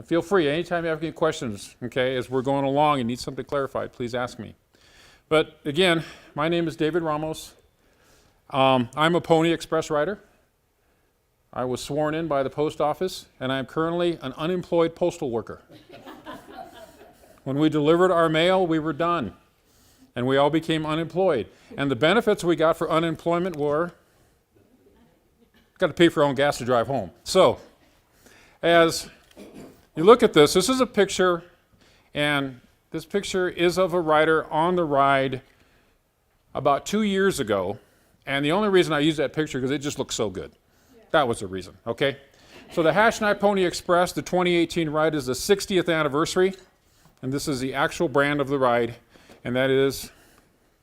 And feel free, anytime you have any questions, okay, as we're going along and need something clarified, please ask me. But again, my name is David Ramos. I'm a Pony Express rider. I was sworn in by the post office, and I'm currently an unemployed postal worker. When we delivered our mail, we were done, and we all became unemployed. And the benefits we got for unemployment were, got to pay for our own gas to drive home. So, as you look at this is a picture, and this picture is of a rider on the ride about 2 years ago, and the only reason I use that picture because it just looks so good. That was the reason, okay? So the Hash Knife Pony Express, the 2018 ride, is the 60th anniversary, and this is the actual brand of the ride, and that is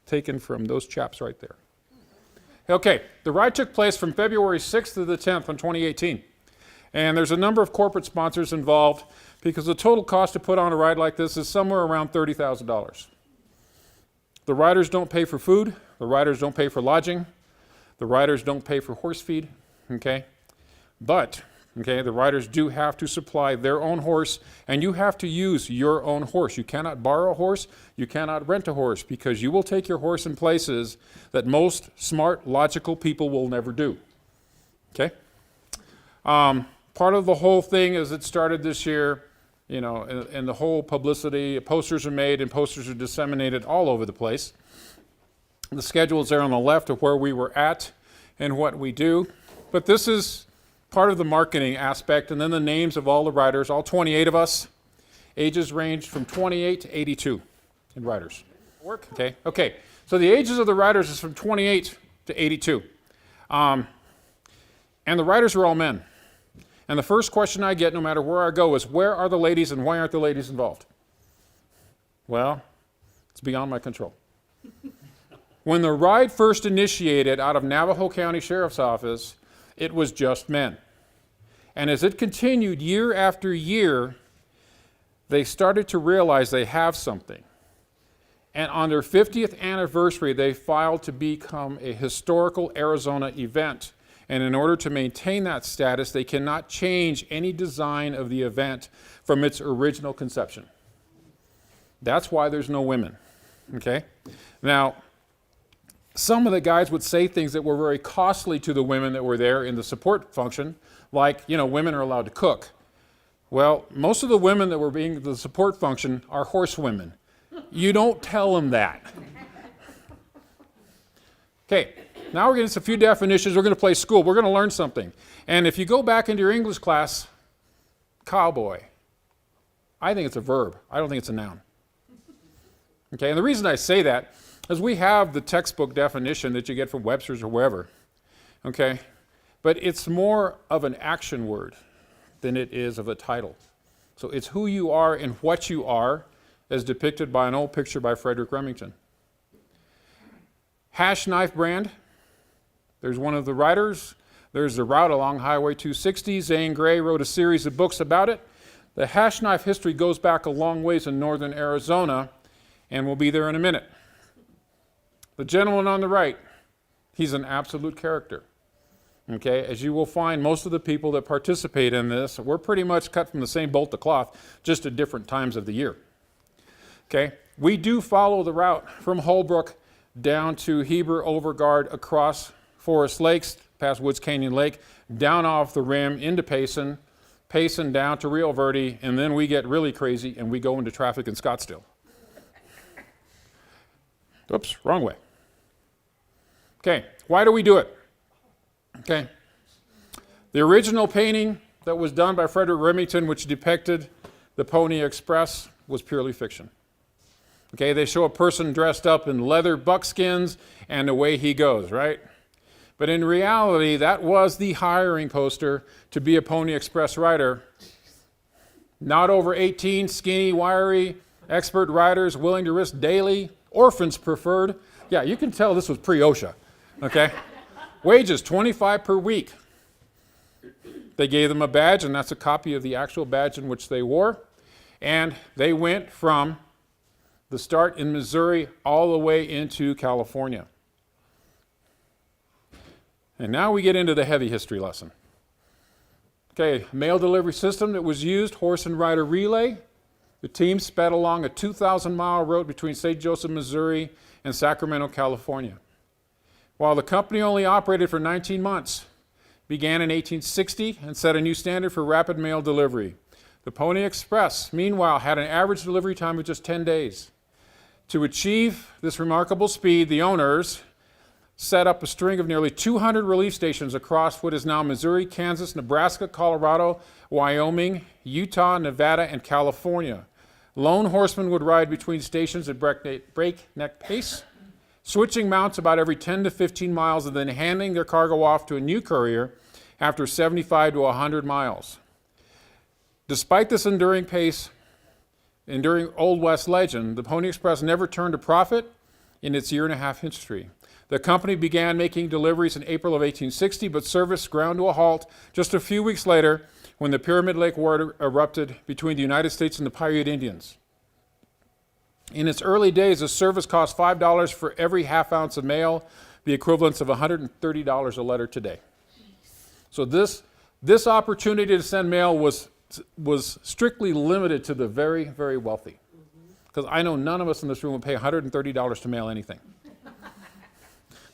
taken from those chaps right there. Okay, the ride took place from February 6th to the 10th in 2018, and there's a number of corporate sponsors involved because the total cost to put on a ride like this is somewhere around $30,000. The riders don't pay for food, the riders don't pay for lodging, the riders don't pay for horse feed. Okay, but the riders do have to supply their own horse, and you have to use your own horse. You cannot borrow a horse, you cannot rent a horse, because you will take your horse in places that most smart, logical people will never do. Okay, part of the whole thing is it started this year, and the whole publicity, posters are made and posters are disseminated all over the place. The schedule is there on the left of where we were at and what we do. But this is part of the marketing aspect, and then the names of all the riders, all 28 of us. Ages ranged from 28 to 82 in riders. Okay. So the ages of the riders is from 28 to 82. And the riders are all men. And the first question I get, no matter where I go, is where are the ladies and why aren't the ladies involved? Well, it's beyond my control. When the ride first initiated out of Navajo County Sheriff's Office, it was just men. And as it continued year after year, they started to realize they have something. And on their 50th anniversary, they filed to become a historical Arizona event. And in order to maintain that status, they cannot change any design of the event from its original conception. That's why there's no women. Okay? Now, some of the guys would say things that were very costly to the women that were there in the support function, like, women are allowed to cook. Well, most of the women that were being the support function are horsewomen. You don't tell them that. Okay, now we're getting a few definitions. We're going to play school. We're going to learn something. And if you go back into your English class, cowboy, I think it's a verb. I don't think it's a noun. Okay, and the reason I say that is we have the textbook definition that you get from Webster's or wherever, okay? But it's more of an action word than it is of a title. So it's who you are and what you are, as depicted by an old picture by Frederick Remington. Hash Knife brand, there's one of the riders. There's the route along Highway 260. Zane Grey wrote a series of books about it. The Hash Knife history goes back a long ways in northern Arizona, and we'll be there in a minute. The gentleman on the right, he's an absolute character. Okay, as you will find, most of the people that participate in this, we're pretty much cut from the same bolt of cloth, just at different times of the year. Okay, we do follow the route from Holbrook down to Heber, Overguard, across Forest Lakes, past Woods Canyon Lake, down off the rim into Payson, Payson down to Rio Verde, and then we get really crazy and we go into traffic in Scottsdale. Oops, wrong way. Okay, why do we do it? Okay, the original painting that was done by Frederick Remington, which depicted the Pony Express, was purely fiction. Okay, they show a person dressed up in leather buckskins and away he goes, right? But in reality, that was the hiring poster to be a Pony Express rider. Not over 18, skinny, wiry, expert riders willing to risk daily, orphans preferred. Yeah, you can tell this was pre-OSHA, okay? Wages, $25 per week. They gave them a badge, and that's a copy of the actual badge in which they wore. And they went from the start in Missouri all the way into California. And now we get into the heavy history lesson. Okay, mail delivery system that was used, horse and rider relay. The team sped along a 2,000-mile road between St. Joseph, Missouri and Sacramento, California. While the company only operated for 19 months, began in 1860 and set a new standard for rapid mail delivery. The Pony Express, meanwhile, had an average delivery time of just 10 days. To achieve this remarkable speed, the owners set up a string of nearly 200 relief stations across what is now Missouri, Kansas, Nebraska, Colorado, Wyoming, Utah, Nevada, and California. Lone horsemen would ride between stations at breakneck pace, switching mounts about every 10 to 15 miles and then handing their cargo off to a new courier after 75 to 100 miles. Despite this enduring pace, enduring Old West legend, the Pony Express never turned a profit in its year-and-a-half history. The company began making deliveries in April of 1860, but service ground to a halt just a few weeks later when the Pyramid Lake War erupted between the United States and the Paiute Indians. In its early days, the service cost $5 for every half ounce of mail, the equivalent of $130 a letter today. So this opportunity to send mail was strictly limited to the very, very wealthy. Because I know none of us in this room would pay $130 to mail anything.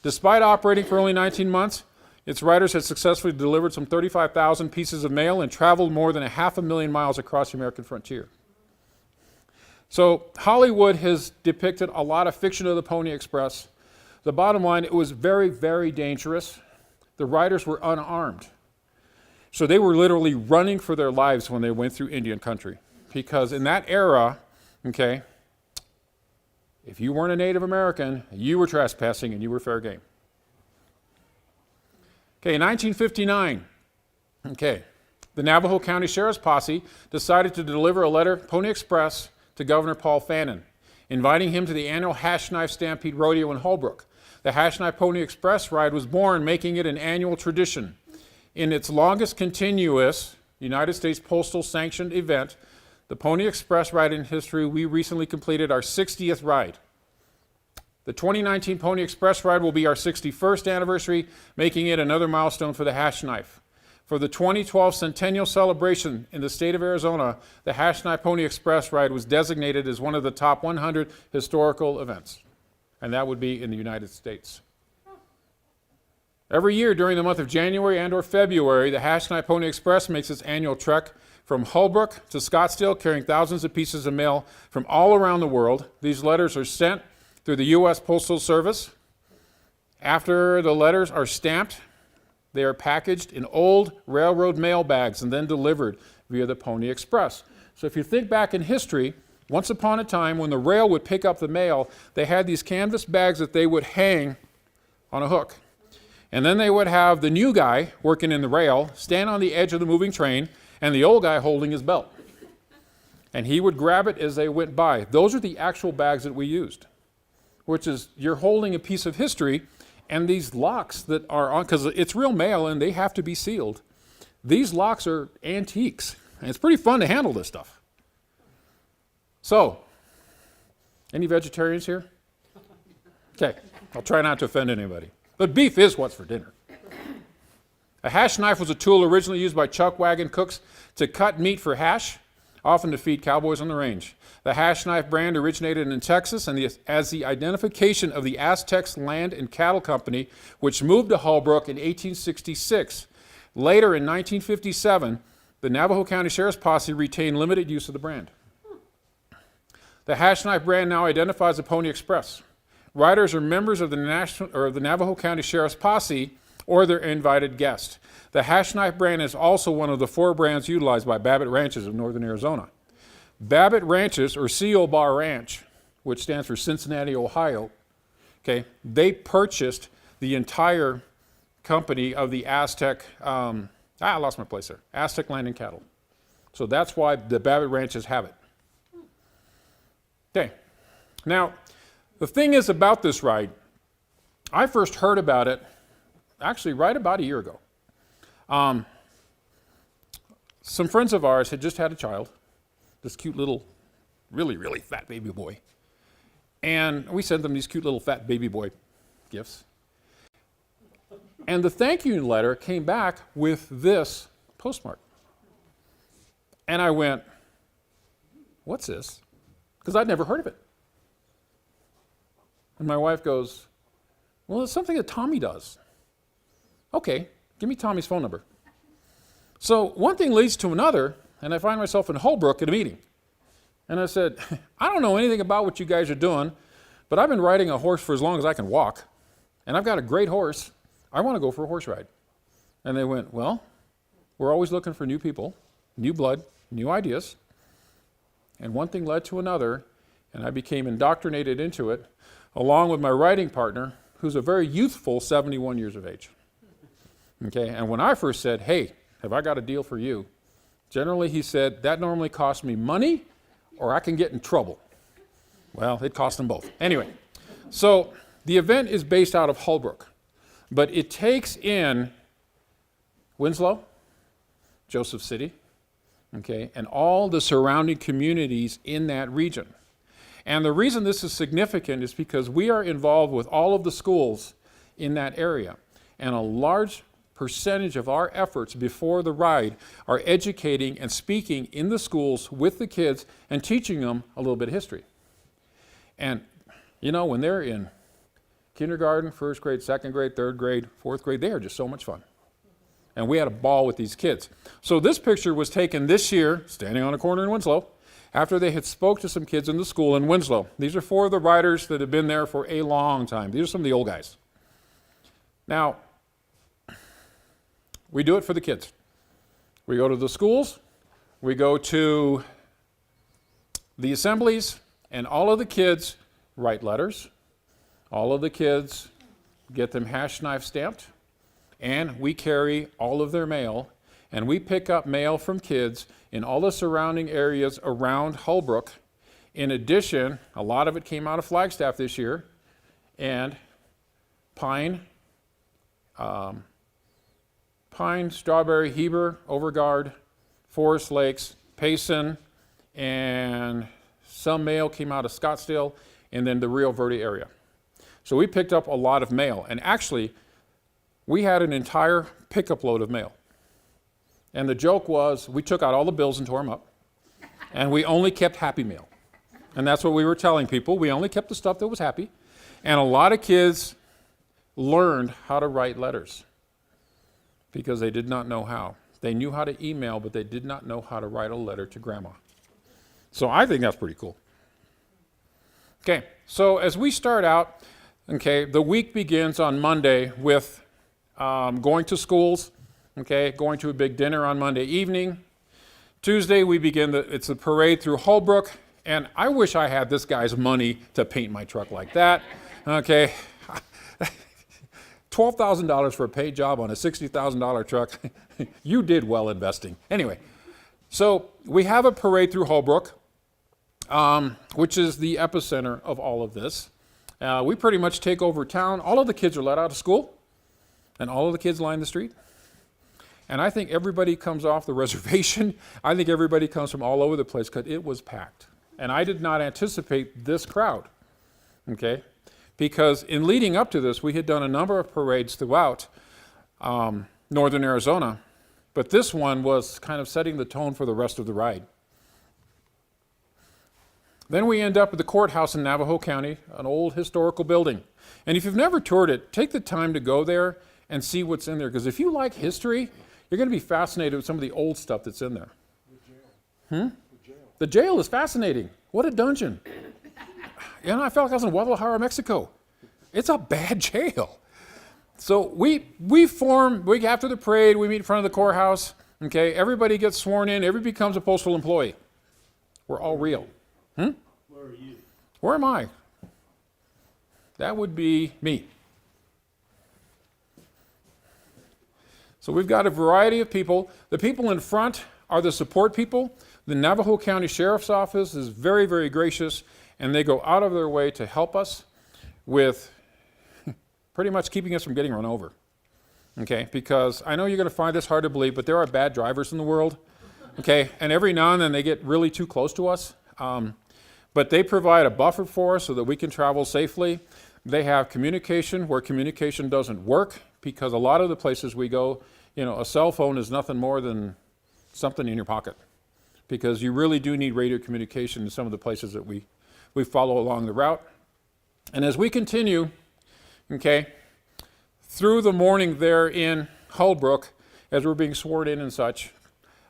Despite operating for only 19 months, its riders had successfully delivered some 35,000 pieces of mail and traveled more than 500,000 miles across the American frontier. So Hollywood has depicted a lot of fiction of the Pony Express. The bottom line, it was very, very dangerous. The riders were unarmed. So they were literally running for their lives when they went through Indian country. Because in that era, okay, if you weren't a Native American, you were trespassing and you were fair game. Okay, in 1959, okay, the Navajo County Sheriff's Posse decided to deliver a letter, Pony Express, to Governor Paul Fannin, inviting him to the annual Hash Knife Stampede Rodeo in Holbrook. The Hash Knife Pony Express ride was born, making it an annual tradition. In its longest continuous United States Postal sanctioned event, the Pony Express ride in history, we recently completed our 60th ride. The 2019 Pony Express ride will be our 61st anniversary, making it another milestone for the Hash Knife. For the 2012 centennial celebration in the state of Arizona, the Hash Knife Pony Express ride was designated as one of the top 100 historical events, and that would be in the United States. Every year during the month of January and or February, the Hash Knife Pony Express makes its annual trek from Holbrook to Scottsdale, carrying thousands of pieces of mail from all around the world. These letters are sent through the U.S. Postal Service. After the letters are stamped, they are packaged in old railroad mail bags and then delivered via the Pony Express. So if you think back in history, once upon a time when the rail would pick up the mail, they had these canvas bags that they would hang on a hook. And then they would have the new guy working in the rail stand on the edge of the moving train and the old guy holding his belt. And he would grab it as they went by. Those are the actual bags that we used, which is you're holding a piece of history, and these locks that are on, because it's real mail and they have to be sealed, these locks are antiques. And it's pretty fun to handle this stuff. So, any vegetarians here? Okay, I'll try not to offend anybody. But beef is what's for dinner. A hash knife was a tool originally used by chuck wagon cooks to cut meat for hash, often to feed cowboys on the range. The hash knife brand originated in Texas and as the identification of the Aztecs Land and Cattle Company, which moved to Holbrook in 1866. Later in 1957, the Navajo County Sheriff's Posse retained limited use of the brand. The hash knife brand now identifies the Pony Express. Riders are members of the Navajo County Sheriff's Posse or their invited guest. The hash knife brand is also one of the 4 brands utilized by Babbitt Ranches of northern Arizona. Babbitt Ranches, or CO Bar Ranch, which stands for Cincinnati, Ohio, okay, they purchased the entire company of the Aztec, I lost my place there, Aztec Land and Cattle. So that's why the Babbitt Ranches have it. Okay, now, the thing is about this ride, I first heard about it actually right about a year ago. Some friends of ours had just had a child, this cute little, really, really fat baby boy. And we sent them these cute little fat baby boy gifts. And the thank you letter came back with this postmark. And I went, what's this? Because I'd never heard of it. And my wife goes, well, it's something that Tommy does. Okay, give me Tommy's phone number. So one thing leads to another, and I find myself in Holbrook at a meeting. And I said, I don't know anything about what you guys are doing, but I've been riding a horse for as long as I can walk, and I've got a great horse. I want to go for a horse ride. And they went, well, we're always looking for new people, new blood, new ideas. And one thing led to another, and I became indoctrinated into it, along with my riding partner, who's a very youthful 71 years of age. Okay, and when I first said, hey, have I got a deal for you? Generally, he said, that normally costs me money or I can get in trouble. Well, it cost them both. Anyway, so the event is based out of Holbrook, but it takes in Winslow, Joseph City, okay, and all the surrounding communities in that region. And the reason this is significant is because we are involved with all of the schools in that area. And a large percentage of our efforts before the ride are educating and speaking in the schools with the kids and teaching them a little bit of history. And, you know, when they're in kindergarten, first grade, second grade, third grade, fourth grade, they are just so much fun. And we had a ball with these kids. So this picture was taken this year, standing on a corner in Winslow, after they had spoke to some kids in the school in Winslow. These are 4 of the riders that have been there for a long time. These are some of the old guys. Now, we do it for the kids. We go to the schools, we go to the assemblies, and all of the kids write letters. All of the kids get them hash knife stamped, and we carry all of their mail, and we pick up mail from kids in all the surrounding areas around Holbrook. In addition, a lot of it came out of Flagstaff this year, and Pine, Strawberry, Heber, Overguard, Forest Lakes, Payson, and some mail came out of Scottsdale, and then the Rio Verde area. So we picked up a lot of mail, and actually, we had an entire pickup load of mail. And the joke was, we took out all the bills and tore them up, and we only kept happy mail. And that's what we were telling people. We only kept the stuff that was happy. And a lot of kids learned how to write letters because they did not know how. They knew how to email, but they did not know how to write a letter to grandma. So I think that's pretty cool. Okay, so as we start out, okay, the week begins on Monday with going to schools, okay, going to a big dinner on Monday evening. Tuesday we begin, it's a parade through Holbrook, and I wish I had this guy's money to paint my truck like that, okay. $12,000 for a paid job on a $60,000 truck. You did well investing. Anyway, so we have a parade through Holbrook, which is the epicenter of all of this. We pretty much take over town. All of the kids are let out of school, and all of the kids line the street. And I think everybody comes off the reservation. I think everybody comes from all over the place because it was packed. And I did not anticipate this crowd, okay? Because in leading up to this, we had done a number of parades throughout northern Arizona, but this one was kind of setting the tone for the rest of the ride. Then we end up at the courthouse in Navajo County, an old historical building. And if you've never toured it, take the time to go there and see what's in there, because if you like history, you're going to be fascinated with some of the old stuff that's in there. The jail. The jail is fascinating. What a dungeon. You know, I felt like I was in Guadalajara, Mexico. It's a bad jail. So we form, week after the parade, we meet in front of the courthouse. Okay, everybody gets sworn in. Everybody becomes a postal employee. We're all real. Where are you? Where am I? That would be me. So we've got a variety of people. The people in front are the support people. The Navajo County Sheriff's Office is very, very gracious, and they go out of their way to help us with pretty much keeping us from getting run over. Okay, because I know you're going to find this hard to believe, but there are bad drivers in the world. Okay, and every now and then they get really too close to us. But they provide a buffer for us so that we can travel safely. They have communication where communication doesn't work, because a lot of the places we go, you know, a cell phone is nothing more than something in your pocket. because you really do need radio communication in some of the places that we follow along the route. And as we continue, okay, through the morning there in Holbrook, as we're being sworn in and such,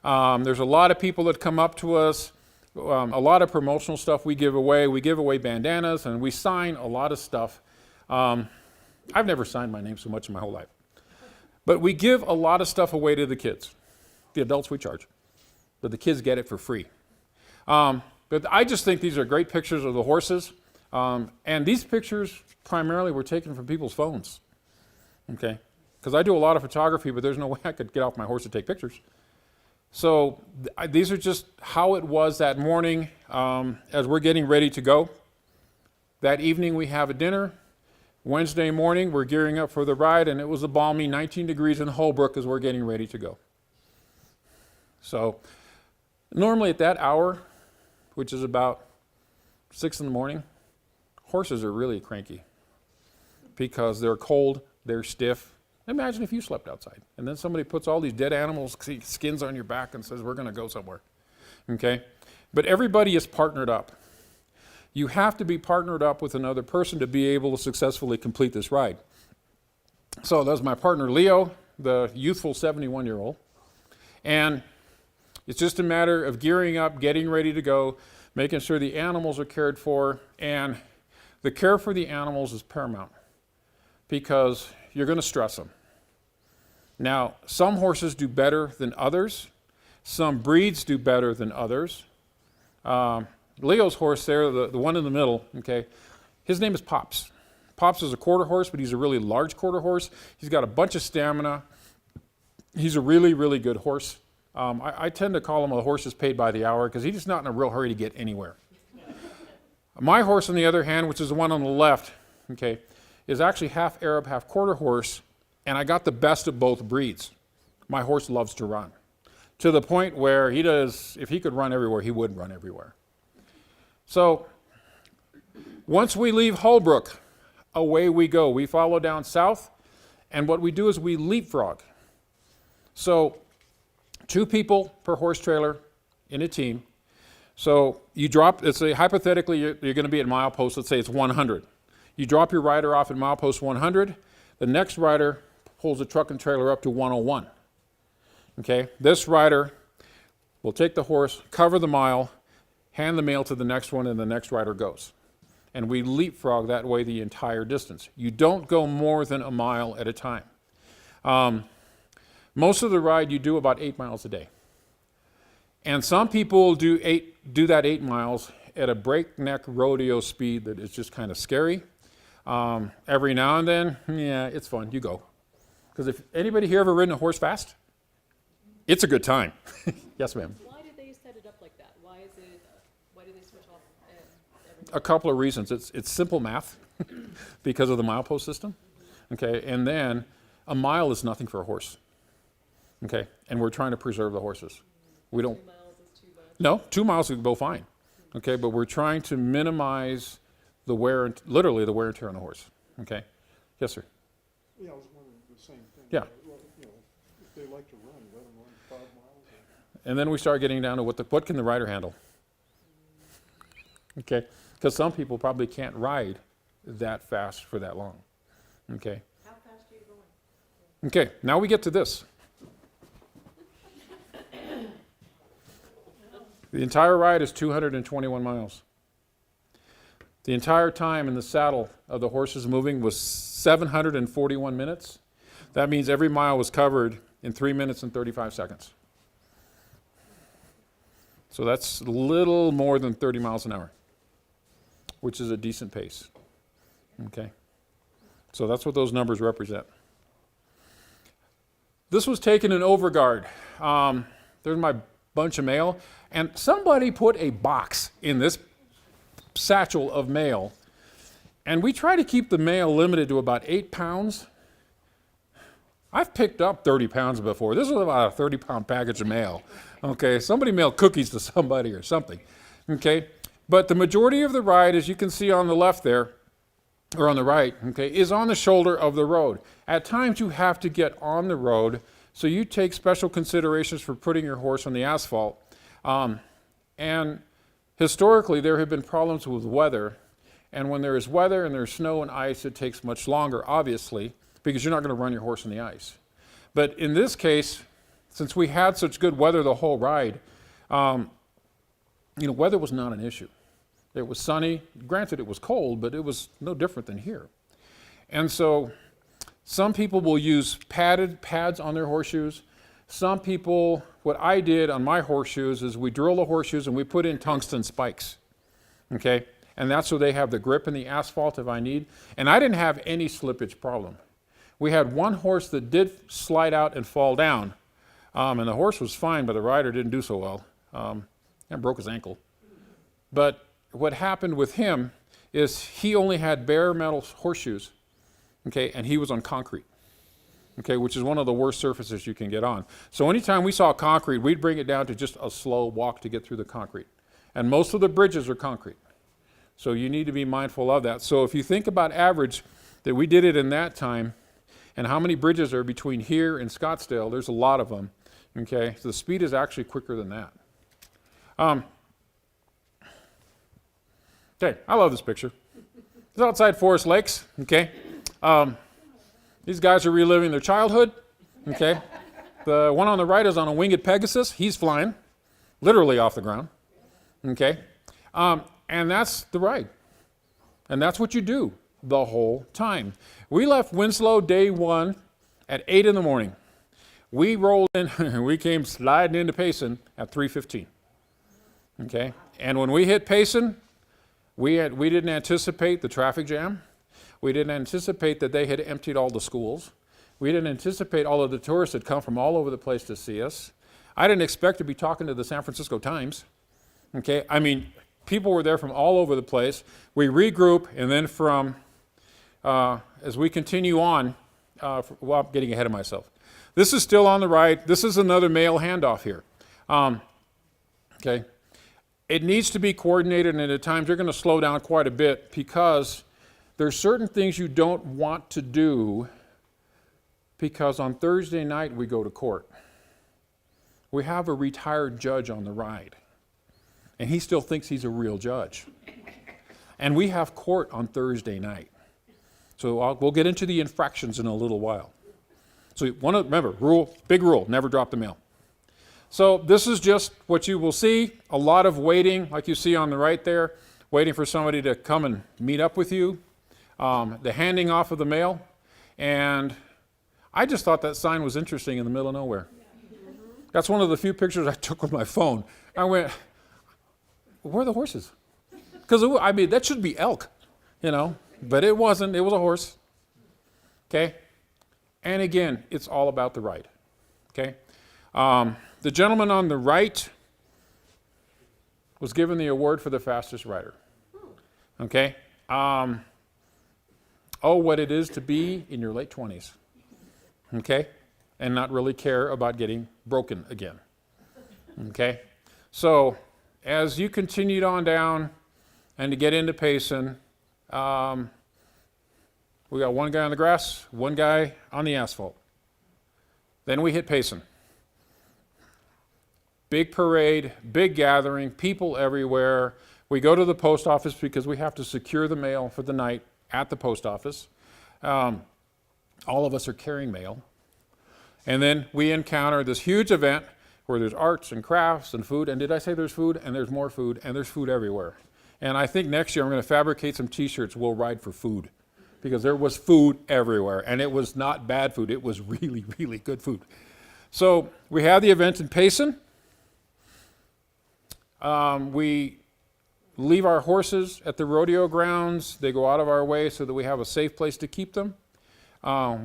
there's a lot of people that come up to us, a lot of promotional stuff we give away. We give away bandanas and we sign a lot of stuff. I've never signed my name so much in my whole life. But we give a lot of stuff away to the kids. The adults we charge, but the kids get it for free. But I just think these are great pictures of the horses. And these pictures primarily were taken from people's phones, okay? Because I do a lot of photography, but there's no way I could get off my horse to take pictures. So these are just how it was that morning as we're getting ready to go. That evening we have a dinner. Wednesday morning we're gearing up for the ride, and it was a balmy 19 degrees in Holbrook as we're getting ready to go. So normally at that hour, which is about 6 in the morning, horses are really cranky because they're cold, they're stiff. Imagine if you slept outside and then somebody puts all these dead animals' skins on your back and says, we're going to go somewhere, okay? But everybody is partnered up. You have to be partnered up with another person to be able to successfully complete this ride. So that's my partner, Leo, the youthful 71-year-old. And it's just a matter of gearing up, getting ready to go, making sure the animals are cared for, and the care for the animals is paramount because you're going to stress them. Now, some horses do better than others. Some breeds do better than others. Leo's horse there, the one in the middle, okay, his name is Pops. Pops is a quarter horse, but he's a really large quarter horse. He's got a bunch of stamina. He's a really, really good horse. I tend to call him a horse that's paid by the hour because he's just not in a real hurry to get anywhere. My horse, on the other hand, which is the one on the left, okay, is actually half Arab, half quarter horse, and I got the best of both breeds. My horse loves to run, to the point where he does, if he could run everywhere, he would run everywhere. So once we leave Holbrook, away we go. We follow down south, and what we do is we leapfrog. So 2 people per horse trailer in a team. So you drop, let's say hypothetically you're going to be at milepost, let's say it's 100. You drop your rider off at milepost 100, the next rider pulls the truck and trailer up to 101. Okay, this rider will take the horse, cover the mile, hand the mail to the next one, and the next rider goes. And we leapfrog that way the entire distance. You don't go more than a mile at a time. Most of the ride you do about 8 miles a day. And some people do that 8 miles at a breakneck rodeo speed that is just kind of scary. Every now and then, yeah, it's fun, you go. Because if anybody here ever ridden a horse fast, it's a good time. Yes, ma'am. Why did they set it up like that? Why did they switch off every A couple of reasons. It's simple math because of the milepost system. Okay, and then a mile is nothing for a horse. Okay, and we're trying to preserve the horses. We don't. 2 miles is too much? No, 2 miles would go fine. Okay, but we're trying to minimize the wear and literally the wear and tear on the horse. Okay, yes, sir. Yeah, I was wondering the same thing. Yeah. Well, you know, if they like to run, let them run 5 miles. And then we start getting down to what can the rider handle? Okay, because some people probably can't ride that fast for that long. Okay. How fast are you going? Okay, now we get to this. The entire ride is 221 miles. The entire time in the saddle of the horses moving was 741 minutes. That means every mile was covered in 3 minutes and 35 seconds. So that's a little more than 30 miles an hour, which is a decent pace. Okay. So that's what those numbers represent. This was taken in Overguard. There's my bunch of mail, and somebody put a box in this satchel of mail, and we try to keep the mail limited to about 8 pounds. I've picked up 30 pounds before. This was about a 30-pound package of mail. Okay, somebody mailed cookies to somebody or something. Okay, but the majority of the ride, as you can see on the left there, or on the right, okay, is on the shoulder of the road. At times you have to get on the road, so you take special considerations for putting your horse on the asphalt. And historically, there have been problems with weather. And when there is weather and there's snow and ice, it takes much longer, obviously, because you're not going to run your horse in the ice. But in this case, since we had such good weather the whole ride, weather was not an issue. It was sunny. Granted, it was cold, but it was no different than here. And so some people will use pads on their horseshoes. Some people, what I did on my horseshoes is we drill the horseshoes and we put in tungsten spikes, okay? And that's so they have the grip in the asphalt if I need. And I didn't have any slippage problem. We had one horse that did slide out and fall down, and the horse was fine, but the rider didn't do so well, and broke his ankle. But what happened with him is he only had bare metal horseshoes, okay, and he was on concrete, okay, which is one of the worst surfaces you can get on. So anytime we saw concrete, we'd bring it down to just a slow walk to get through the concrete. And most of the bridges are concrete. So you need to be mindful of that. So if you think about average, that we did it in that time, and how many bridges are between here and Scottsdale, there's a lot of them, okay? So the speed is actually quicker than that. Okay, I love this picture. It's outside Forest Lakes, okay? These guys are reliving their childhood, okay? The one on the right is on a winged Pegasus. He's flying, literally off the ground, okay? And that's the ride. And that's what you do the whole time. We left Winslow day one at 8 in the morning. We rolled in, we came sliding into Payson at 3:15, okay? And when we hit Payson, we didn't anticipate the traffic jam. We didn't anticipate that they had emptied all the schools. We didn't anticipate all of the tourists that come from all over the place to see us. I didn't expect to be talking to the San Francisco Times, okay? I mean, people were there from all over the place. We regroup, and then as we continue on, well, I'm getting ahead of myself. This is still on the right. This is another male handoff here. Okay. It needs to be coordinated, and at times you're going to slow down quite a bit because there's certain things you don't want to do because on Thursday night we go to court. We have a retired judge on the ride, and he still thinks he's a real judge. And we have court on Thursday night. So we'll get into the infractions in a little while. So remember, big rule, never drop the mail. So this is just what you will see, a lot of waiting, like you see on the right there, waiting for somebody to come and meet up with you, the handing off of the mail. And I just thought that sign was interesting in the middle of nowhere. That's one of the few pictures I took with my phone. I went, where are the horses? Because, I mean, that should be elk, but it wasn't. It was a horse, okay? And again, it's all about the ride, okay? The gentleman on the right was given the award for the fastest rider, okay? What it is to be in your late 20s, okay? And not really care about getting broken again, okay? So as you continued on down and to get into Payson, we got one guy on the grass, one guy on the asphalt. Then we hit Payson. Big parade, big gathering, people everywhere. We go to the post office because we have to secure the mail for the night at the post office. All of us are carrying mail. And then we encounter this huge event where there's arts and crafts and food. And did I say there's food? And there's more food, and there's food everywhere. And I think next year I'm going to fabricate some t-shirts, We'll Ride for Food, because there was food everywhere. And it was not bad food. It was really, really good food. So we have the event in Payson. We leave our horses at the rodeo grounds. They go out of our way so that we have a safe place to keep them.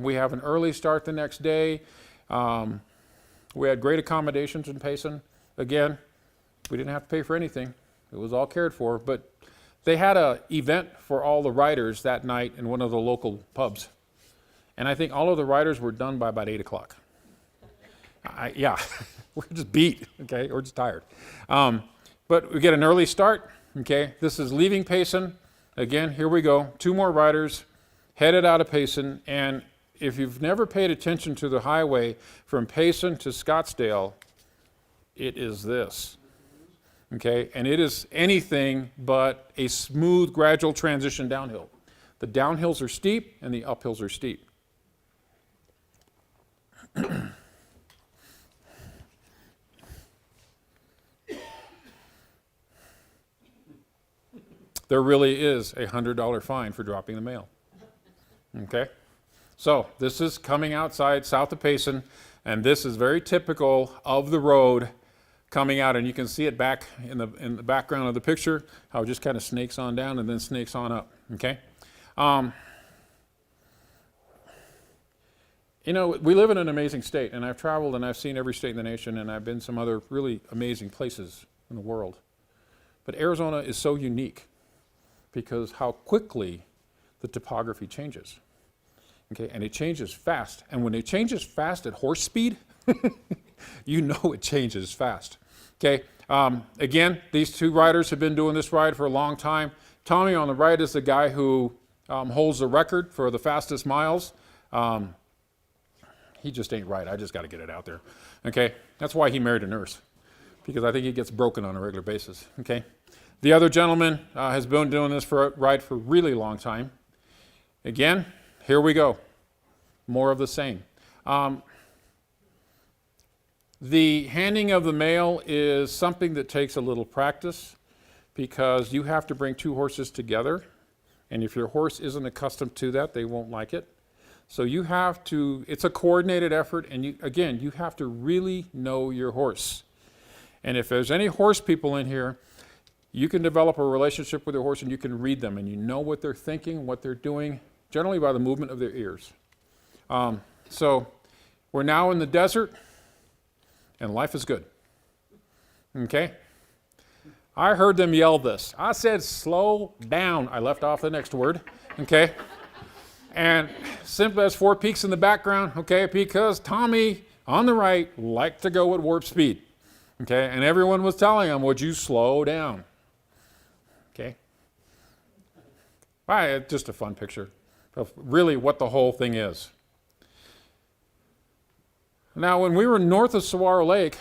We have an early start the next day. We had great accommodations in Payson. Again, we didn't have to pay for anything. It was all cared for, but they had an event for all the riders that night in one of the local pubs. And I think all of the riders were done by about 8 o'clock. Yeah, we're just beat, okay, or just tired. But we get an early start, okay. This is leaving Payson. Again, here we go. 2 more riders headed out of Payson. And if you've never paid attention to the highway from Payson to Scottsdale, it is this. Okay, and it is anything but a smooth, gradual transition downhill. The downhills are steep and the uphills are steep. There really is a $100 fine for dropping the mail. Okay? So this is coming outside south of Payson, and this is very typical of the road coming out, and you can see it back in the background of the picture, how it just kind of snakes on down and then snakes on up. Okay? You know, we live in an amazing state, and I've traveled and I've seen every state in the nation, and I've been some other really amazing places in the world. But Arizona is so unique because how quickly the topography changes. Okay, and it changes fast. And when it changes fast at horse speed, you know it changes fast. Okay, again, these two riders have been doing this ride for a long time. Tommy on the right is the guy who holds the record for the fastest miles. He just ain't right. I just got to get it out there. Okay, that's why he married a nurse, because I think he gets broken on a regular basis. Okay, the other gentleman has been doing this ride for a really long time. Again, here we go. More of the same. The handing of the mail is something that takes a little practice because you have to bring two horses together, and if your horse isn't accustomed to that, they won't like it. So you have to, it's a coordinated effort, and you have to really know your horse. And if there's any horse people in here, you can develop a relationship with your horse and you can read them and you know what they're thinking, what they're doing, generally by the movement of their ears. So we're now in the desert and life is good. Okay? I heard them yell this. I said, slow down. I left off the next word. Okay? And simply as 4 peaks in the background, okay, because Tommy on the right liked to go at warp speed. Okay? And everyone was telling him, would you slow down? Okay? Just a fun picture of really what the whole thing is. Now, when we were north of Saguaro Lake,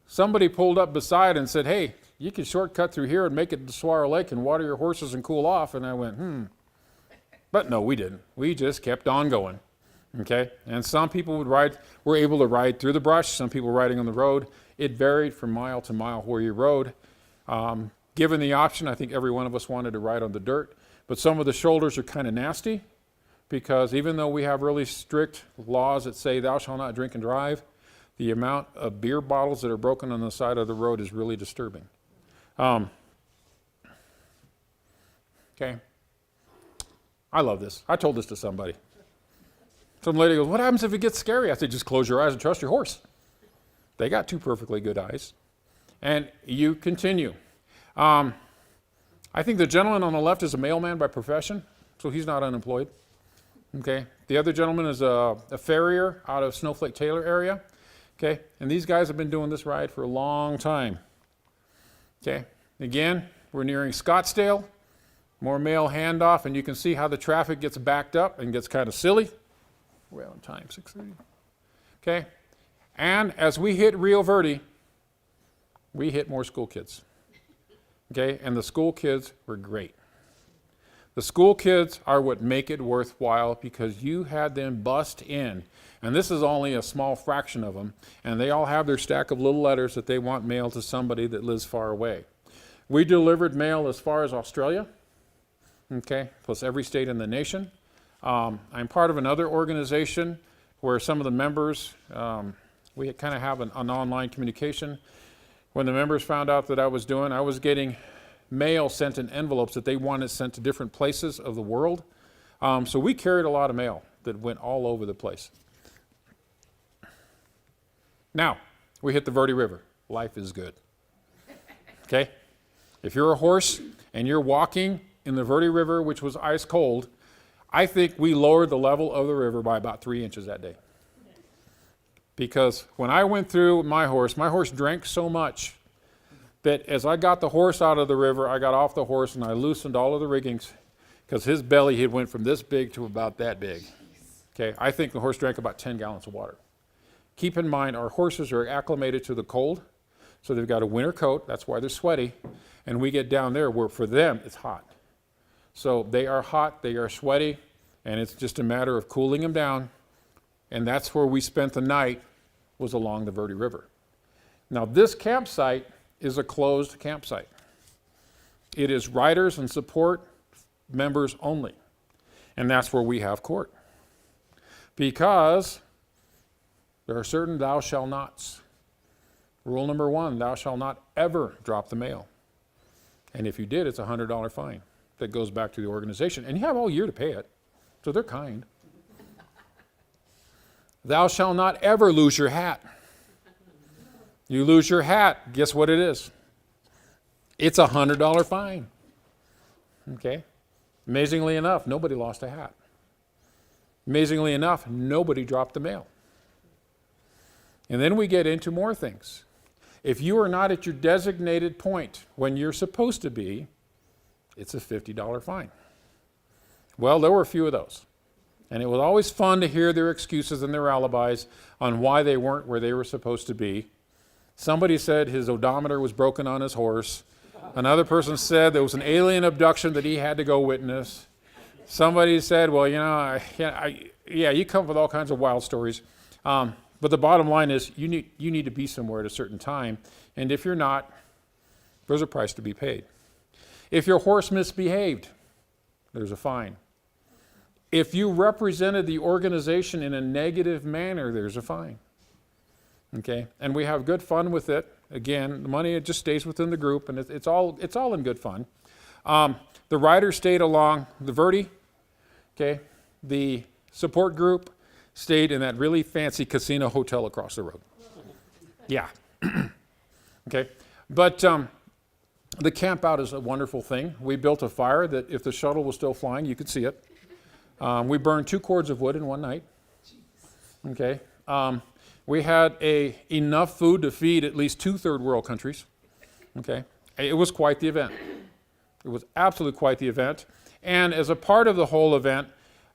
somebody pulled up beside and said, hey, you can shortcut through here and make it to Saguaro Lake and water your horses and cool off. And I went, But no, we didn't. We just kept on going. Okay? And some people were able to ride through the brush, some people riding on the road. It varied from mile to mile where you rode. Given the option, I think every one of us wanted to ride on the dirt. But some of the shoulders are kind of nasty because even though we have really strict laws that say thou shalt not drink and drive, the amount of beer bottles that are broken on the side of the road is really disturbing. Okay. I love this. I told this to somebody. Some lady goes, what happens if it gets scary? I said, just close your eyes and trust your horse. They got 2 perfectly good eyes. And you continue. I think the gentleman on the left is a mailman by profession, so he's not unemployed. Okay. The other gentleman is a farrier out of Snowflake Taylor area. Okay. And these guys have been doing this ride for a long time. Okay. Again, we're nearing Scottsdale. More mail handoff, and you can see how the traffic gets backed up and gets kind of silly. We're on time, 6:30. Okay. And as we hit Rio Verde, we hit more school kids. Okay. And the school kids were great. The school kids are what make it worthwhile because you had them bust in. And this is only a small fraction of them. And they all have their stack of little letters that they want mailed to somebody that lives far away. We delivered mail as far as Australia. Okay, plus every state in the nation. I'm part of another organization where some of the members, we kind of have an online communication. When the members found out that I was getting mail sent in envelopes that they wanted sent to different places of the world. So we carried a lot of mail that went all over the place. Now, we hit the Verde River. Life is good. Okay? If you're a horse and you're walking in the Verde River, which was ice cold, I think we lowered the level of the river by about 3 inches that day. Because when I went through my horse drank so much that as I got the horse out of the river, I got off the horse and I loosened all of the riggings because his belly had went from this big to about that big. Okay, I think the horse drank about 10 gallons of water. Keep in mind, our horses are acclimated to the cold, So they've got a winter coat, that's why they're sweaty. And we get down there where for them it's hot. So they are hot, they are sweaty, and it's just a matter of cooling them down. And that's where we spent the night, was along the Verde River. Now this campsite is a closed campsite. It is riders and support members only. And that's where we have court. Because there are certain thou shall nots. Rule number 1, thou shalt not ever drop the mail. And if you did, it's a $100 fine that goes back to the organization. And you have all year to pay it, so they're kind. Thou shalt not ever lose your hat. You lose your hat, guess what it is? It's a $100 fine. Okay? Amazingly enough, nobody lost a hat. Amazingly enough, nobody dropped the mail. And then we get into more things. If you are not at your designated point when you're supposed to be, it's a $50 fine. Well, there were a few of those. And it was always fun to hear their excuses and their alibis on why they weren't where they were supposed to be. Somebody said his odometer was broken on his horse. Another person said there was an alien abduction that he had to go witness. Somebody said, well, you come up with all kinds of wild stories. But the bottom line is you need to be somewhere at a certain time. And if you're not, there's a price to be paid. If your horse misbehaved, there's a fine. If you represented the organization in a negative manner, there's a fine. Okay? And we have good fun with it. Again, the money, it just stays within the group, and it's all in good fun. The riders stayed along the Verde. Okay? The support group stayed in that really fancy casino hotel across the road. Yeah. Okay? But the camp out is a wonderful thing. We built a fire that if the shuttle was still flying, you could see it. We burned 2 cords of wood in one night. Okay? We had enough food to feed at least 2 third world countries. Okay? It was quite the event. It was absolutely quite the event. And as a part of the whole event,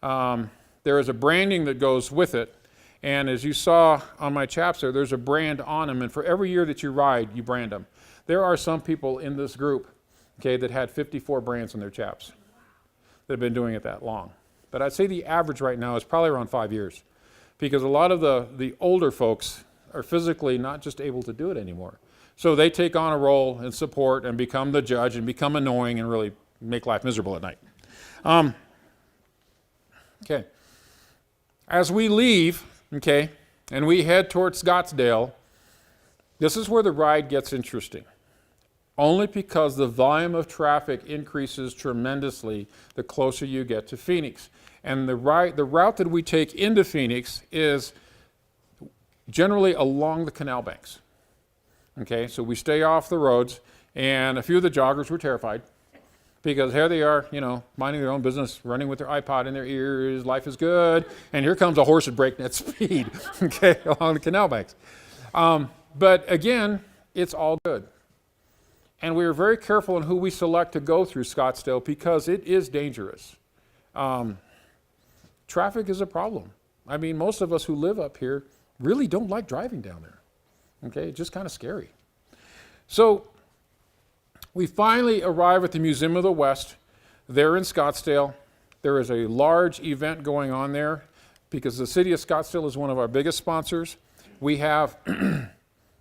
there is a branding that goes with it. And as you saw on my chaps there's a brand on them. And for every year that you ride, you brand them. There are some people in this group, okay, that had 54 brands on their chaps that have been doing it that long. But I'd say the average right now is probably around 5 years. Because a lot of the older folks are physically not just able to do it anymore. So they take on a role and support and become the judge and become annoying and really make life miserable at night. Okay. As we leave, okay, and we head towards Scottsdale, this is where the ride gets interesting. Only because the volume of traffic increases tremendously the closer you get to Phoenix. And the route that we take into Phoenix is generally along the canal banks. Okay, so we stay off the roads, and a few of the joggers were terrified because here they are, minding their own business, running with their iPod in their ears, life is good, and here comes a horse at breakneck speed, okay, along the canal banks. But again, it's all good. And we are very careful in who we select to go through Scottsdale because it is dangerous. Traffic is a problem. I mean, most of us who live up here really don't like driving down there. Okay, it's just kind of scary. So we finally arrive at the Museum of the West. There in Scottsdale. There is a large event going on there because the city of Scottsdale is one of our biggest sponsors. We have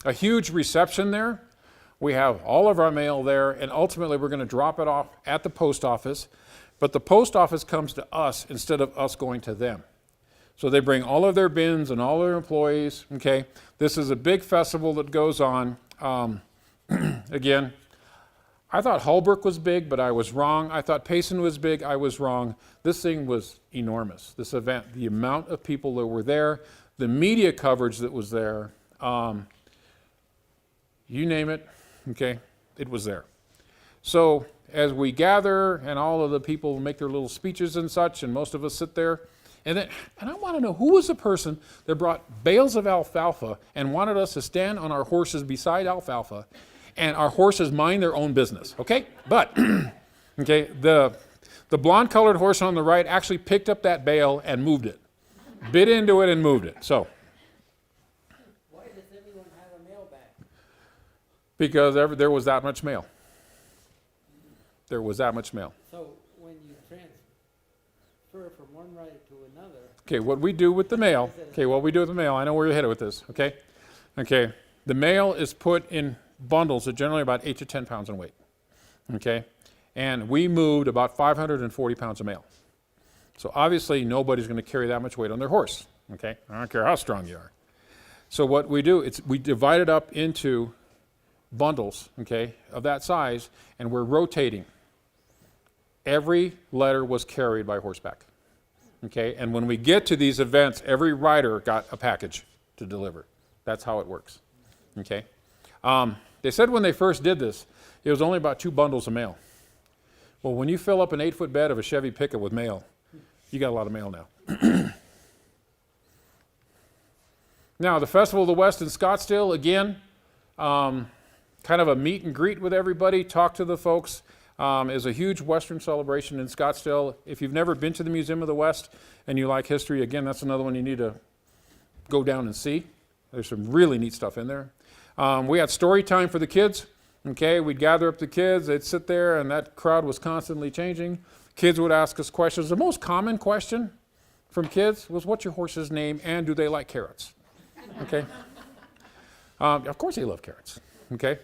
a huge reception there. We have all of our mail there, and ultimately we're going to drop it off at the post office. But the post office comes to us instead of us going to them. So they bring all of their bins and all their employees, okay? This is a big festival that goes on. Again, I thought Holbrook was big, but I was wrong. I thought Payson was big, I was wrong. This thing was enormous, this event. The amount of people that were there, the media coverage that was there, you name it, okay, it was there. So as we gather and all of the people make their little speeches and such, and most of us sit there, and I want to know who was the person that brought bales of alfalfa and wanted us to stand on our horses beside alfalfa, and our horses mind their own business, okay? But, okay, the blonde-colored horse on the right actually picked up that bale and moved it, bit into it and moved it, so. Why does anyone have a mailbag? because there was that much mail. There was that much mail. So when you transfer from one rider to another, Okay, what we do with the mail, I know where you're headed with this, okay? Okay, the mail is put in bundles that generally about 8 to 10 pounds in weight, okay? And we moved about 540 pounds of mail. So obviously nobody's going to carry that much weight on their horse, okay? I don't care how strong you are. So what we do, we divide it up into bundles, okay, of that size, and we're rotating. Every letter was carried by horseback, okay? And when we get to these events, every rider got a package to deliver. That's how it works, okay? They said when they first did this, it was only about 2 bundles of mail. Well, when you fill up an 8-foot bed of a Chevy pickup with mail, you got a lot of mail now. Now, the Festival of the West in Scottsdale, again, kind of a meet and greet with everybody, talk to the folks. Is a huge Western celebration in Scottsdale. If you've never been to the Museum of the West and you like history, again, that's another one you need to go down and see. There's some really neat stuff in there. We had story time for the kids. Okay, we'd gather up the kids, they'd sit there, and that crowd was constantly changing. Kids would ask us questions. The most common question from kids was, what's your horse's name, and do they like carrots? Okay. Of course they love carrots. Okay.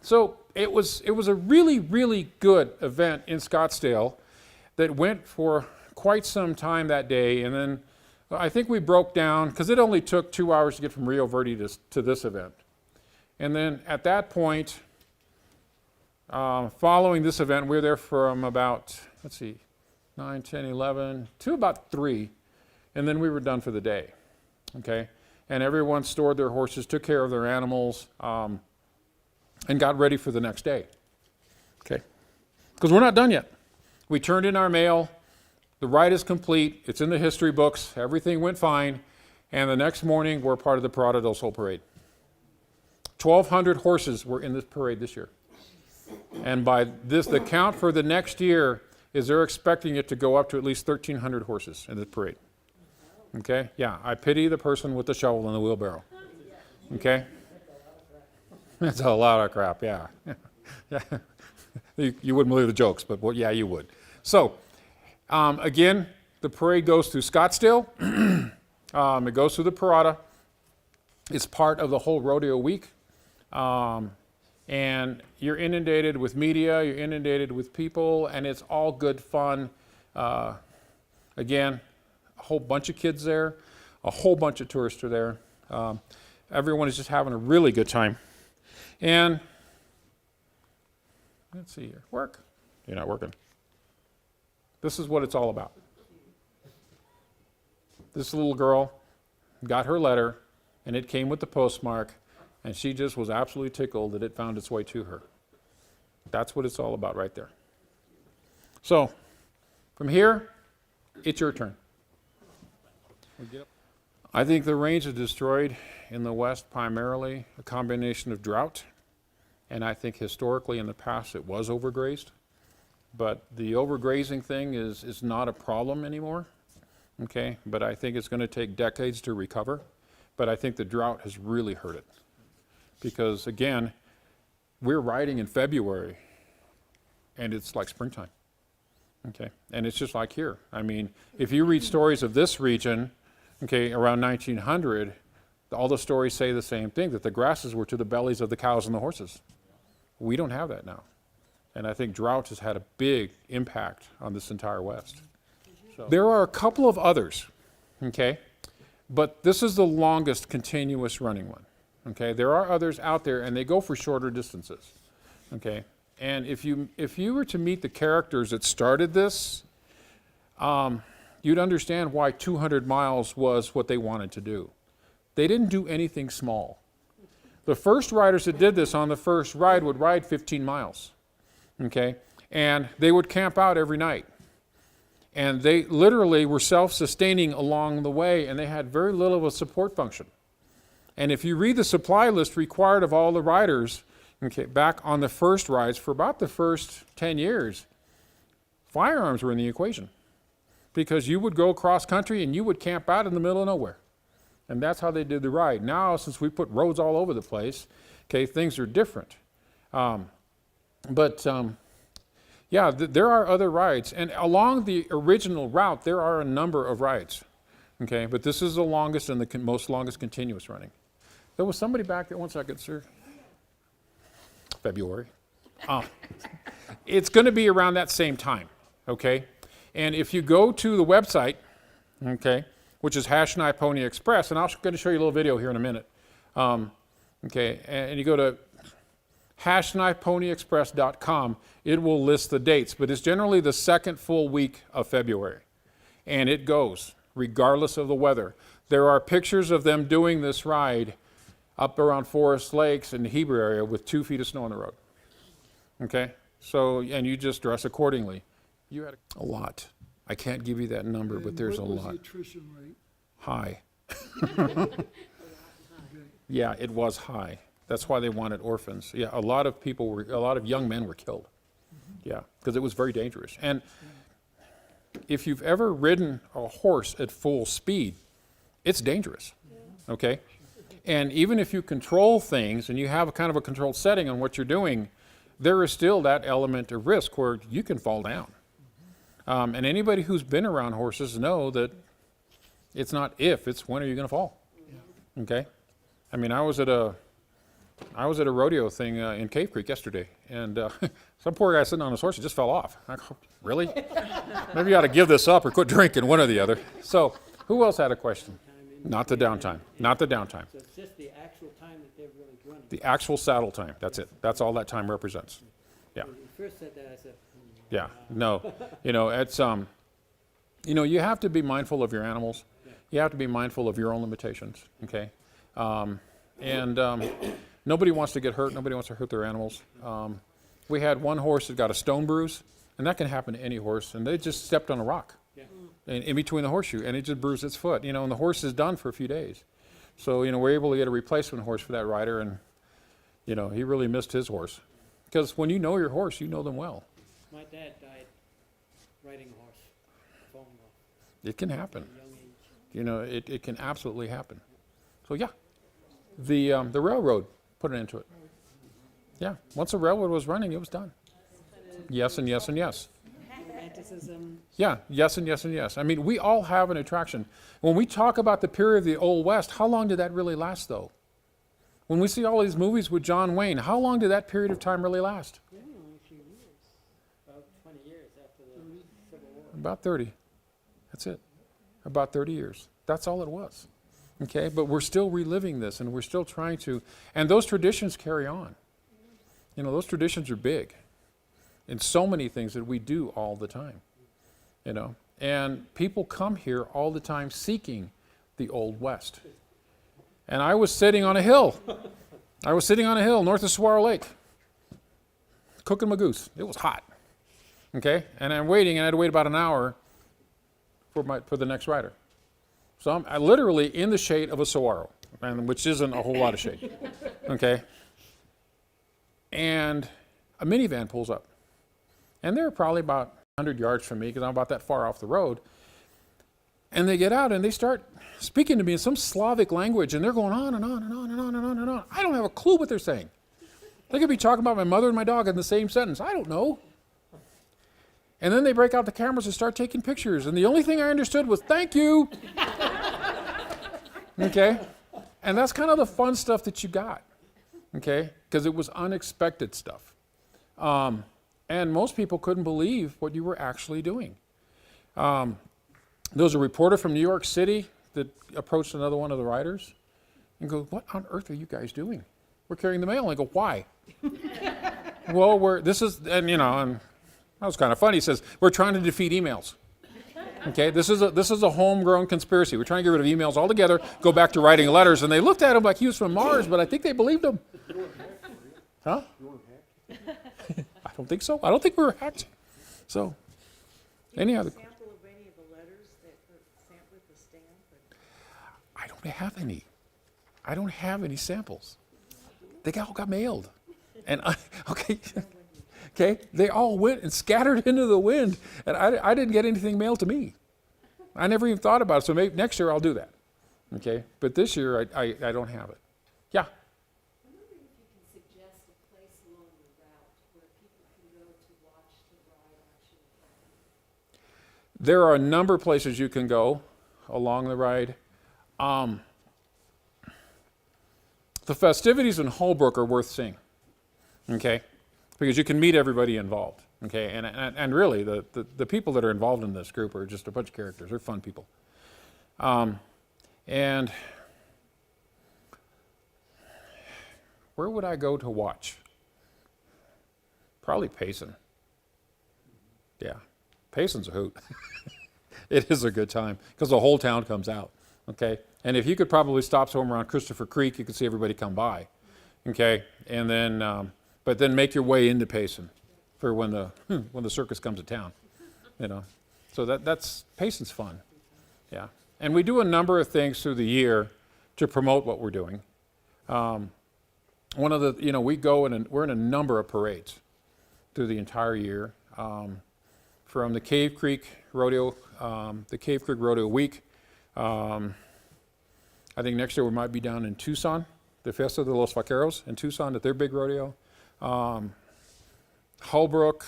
So it was a really, really good event in Scottsdale that went for quite some time that day, and then I think we broke down, because it only took 2 hours to get from Rio Verde to this event. And then at that point, following this event, we were there from about, 9, 10, 11, to about 3, and then we were done for the day, okay? And everyone stored their horses, took care of their animals, and got ready for the next day, okay? Because we're not done yet. We turned in our mail, the ride is complete, it's in the history books, everything went fine, and the next morning, we're part of the Parada del Sol Parade. 1,200 horses were in this parade this year. And by this, the count for the next year is they're expecting it to go up to at least 1,300 horses in this parade. Okay? Yeah, I pity the person with the shovel and the wheelbarrow. Okay? That's a lot of crap, yeah. Yeah. You wouldn't believe the jokes, but well, yeah, you would. So, again, the parade goes through Scottsdale. It goes through the Parada. It's part of the whole rodeo week. And you're inundated with media, you're inundated with people, and it's all good fun. Again, a whole bunch of kids there, a whole bunch of tourists are there. Everyone is just having a really good time. And let's see here, work. You're not working. This is what it's all about. This little girl got her letter, and it came with the postmark, and she just was absolutely tickled that it found its way to her. That's what it's all about right there. So, from here, it's your turn. I think the range is destroyed in the West primarily a combination of drought, and I think historically in the past it was overgrazed. But the overgrazing thing is not a problem anymore, okay? But I think it's going to take decades to recover. But I think the drought has really hurt it. Because again, we're riding in February and it's like springtime, okay? And it's just like here. I mean, if you read stories of this region, okay, around 1900, all the stories say the same thing, that the grasses were to the bellies of the cows and the horses. We don't have that now. And I think drought has had a big impact on this entire West. So. There are a couple of others, okay? But this is the longest continuous running one, okay? There are others out there, and they go for shorter distances, okay? And if you were to meet the characters that started this, you'd understand why 200 miles was what they wanted to do. They didn't do anything small. The first riders that did this on the first ride would ride 15 miles, okay? And they would camp out every night. And they literally were self-sustaining along the way, and they had very little of a support function. And if you read the supply list required of all the riders, okay, back on the first rides, for about the first 10 years, firearms were in the equation. Because you would go cross country and you would camp out in the middle of nowhere. And that's how they did the ride. Now, since we put roads all over the place, Okay, things are different. Yeah, there are other rides. And along the original route, there are a number of rides. Okay, but this is the longest and the most longest continuous running. There was somebody back there, one second, sir. February. It's going to be around that same time, okay? And if you go to the website, okay, which is #9 Pony Express, and I'm going to show you a little video here in a minute. Okay, and you go to #9ponyexpress.com, it will list the dates, but it's generally the second full week of February. And it goes, regardless of the weather. There are pictures of them doing this ride up around Forest Lakes in the Heber area with 2 feet of snow on the road. Okay, so, and you just dress accordingly. You had a lot. I can't give you that number, but there's a What was lot. the attrition rate? High. Yeah, it was high. That's why they wanted orphans. Yeah, a lot of young men were killed. Yeah, because it was very dangerous. And if you've ever ridden a horse at full speed, it's dangerous. Okay? And even if you control things and you have a kind of a controlled setting on what you're doing, there is still that element of risk where you can fall down. And anybody who's been around horses know that it's not if, it's when are you going to fall. Okay? I mean, I was at a rodeo thing in Cave Creek yesterday, and some poor guy sitting on his horse, he just fell off. I go, really? Maybe you ought to give this up or quit drinking, one or the other. So, who else had a question? Not the downtime. Not the downtime. So it's just the actual time that they're really running. The actual saddle time. That's it. That's all that time represents. Yeah. When you first said that, I said, Yeah. No. It's you have to be mindful of your animals. You have to be mindful of your own limitations. Okay. Nobody wants to get hurt. Nobody wants to hurt their animals. We had one horse that got a stone bruise, and that can happen to any horse. And they just stepped on a rock in between the horseshoe, and it just bruised its foot. And the horse is done for a few days. So we're able to get a replacement horse for that rider, and he really missed his horse. Because when you know your horse, you know them well. my dad died riding a horse, falling off It can happen. at a young age. It can absolutely happen. So yeah, the railroad put an end to it. Yeah, once the railroad was running, it was done. Yes and yes and yes. Romanticism. Yeah, yes and yes and yes. I mean, we all have an attraction. When we talk about the period of the Old West, how long did that really last, though? When we see all these movies with John Wayne, how long did that period of time really last? Yeah, only a few years. About 20 years after the Civil War. About 30. That's it. About 30 years. That's all it was. Okay, but we're still reliving this, and we're still trying to, and those traditions carry on. Those traditions are big in so many things that we do all the time. And people come here all the time seeking the Old West. And I was sitting on a hill. North of Saguaro Lake, cooking my goose. It was hot. Okay, and I'm waiting, and I had to wait about an hour for the next rider. So I'm literally in the shade of a saguaro, which isn't a whole lot of shade. Okay, and a minivan pulls up, and they're probably about 100 yards from me because I'm about that far off the road. And they get out and they start speaking to me in some Slavic language, and they're going on and on and on and on and on and on. I don't have a clue what they're saying. They could be talking about my mother and my dog in the same sentence. I don't know. And then they break out the cameras and start taking pictures, and the only thing I understood was "thank you." Okay, and that's kind of the fun stuff that you got. Okay, because it was unexpected stuff, and most people couldn't believe what you were actually doing. There was a reporter from New York City that approached another one of the riders and goes, "What on earth are you guys doing?" "We're carrying the mail." And I go, "Why?" "Well, and that was kind of funny. He says, "We're trying to defeat emails." Okay, this is a homegrown conspiracy. We're trying to get rid of emails altogether, go back to writing letters. And they looked at him like he was from Mars, but I think they believed him. Huh? I don't think so. I don't think we were hacked. So, any other? Sample of any of the letters that were stamped with the stamp? I don't have any. I don't have any samples. They all got mailed. And okay, they all went and scattered into the wind, and I didn't get anything mailed to me. I never even thought about it, so maybe next year I'll do that. Okay, but this year I don't have it. Yeah? I wonder if you can There are a number of places you can go along the ride. The festivities in Holbrook are worth seeing, okay? Because you can meet everybody involved, okay? And really, the people that are involved in this group are just a bunch of characters. They're fun people. And where would I go to watch? Probably Payson. Yeah, Payson's a hoot. It is a good time because the whole town comes out, okay? And if you could probably stop somewhere around Christopher Creek, you could see everybody come by, okay? And then, but then make your way into Payson for when the circus comes to town, you know? So that's Payson's fun, yeah. And we do a number of things through the year to promote what we're doing. One of the, you know, we go in, we're in a number of parades through the entire year. From the Cave Creek Rodeo, the Cave Creek Rodeo Week. I think next year we might be down in Tucson, the Fiesta de los Vaqueros in Tucson at their big rodeo. Holbrook,